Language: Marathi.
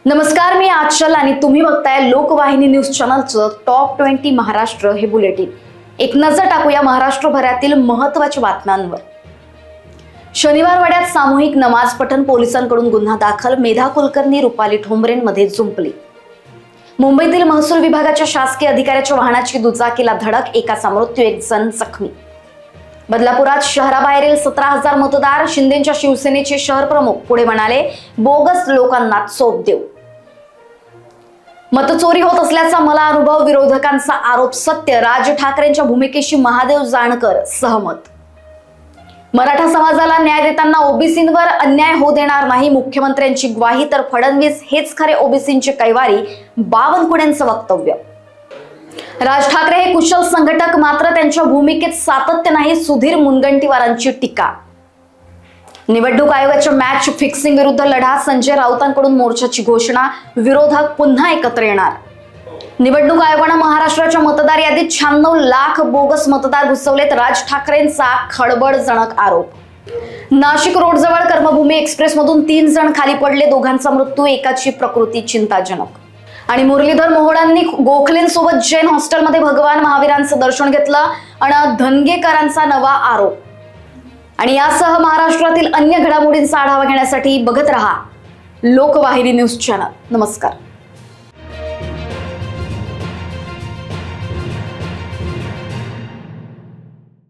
नमस्कार, मी आचल आणि तुम्ही बघताय लोकवाहिनी न्यूज चॅनलचं टॉप 20 महाराष्ट्र हे बुलेटिन। एक नजर टाकूया महाराष्ट्रभरातील महत्त्वाच्या बातम्यांवर। शनिवार वाड्यात सामूहिक नमाज पठण, पोलिसांकडून गुन्हा दाखल, मेधा कुलकर्णी रुपाली ठोंबरेंमध्ये जुंपली। मुंबईतील महसूल विभागाच्या शासकीय अधिकाऱ्याच्या वाहनाची दुचाकीला धडक, एकाचा मृत्यू, एक जण जखमी। बदलापुरात शहराबाहेरील 17,000 मतदार, शिंदेच्या शिवसेनेचे शहर प्रमुख पुढे म्हणाले, बोगस लोकांना चोप देऊ। मतचोरी होत असल्याचा मला अनुभव, विरोधकांचा आरोप सत्य, राज ठाकरेंच्या भूमिकेशी महादेव जानकर सहमत। मराठा समाजाला न्याय देताना ओबीसींवर अन्याय होऊ देणार नाही, मुख्यमंत्र्यांची ग्वाही, तर फडणवीस हेच खरे ओबीसींचे कैवारी, बावनकुळेंचं वक्तव्य। राज ठाकरे हे कुशल संघटक, मात्र त्यांच्या भूमिकेत सातत्य नाही, सुधीर मुनगंटीवारांची टीका। निवडणूक आयोगाच्या मॅच फिक्सिंग विरुद्ध लढा, संजय राऊतांकडून मोर्चाची घोषणा, विरोधक पुन्हा एकत्र येणार। निवडणूक आयोगाने महाराष्ट्राच्या मतदार यादीत 96 लाख बोगस मतदार घुसवलेत, राज ठाकरेंचा खळबळजनक आरोप। नाशिक रोडजवळ कर्मभूमी एक्सप्रेसमधून 3 जण खाली पडले, दोघांचा मृत्यू, एकाची प्रकृती चिंताजनक। आणि मुरलीधर मोहोळांनी गोखलेंसोबत जैन हॉस्टेलमध्ये भगवान महावीरांचं दर्शन घेतलं आणि धनगेकरांचा नवा आरोप। आणि यासह महाराष्ट्रातील अन्य घडामोडींचा आढावा घेण्यासाठी बघत रहा लोकवाहिनी न्यूज चॅनल। नमस्कार।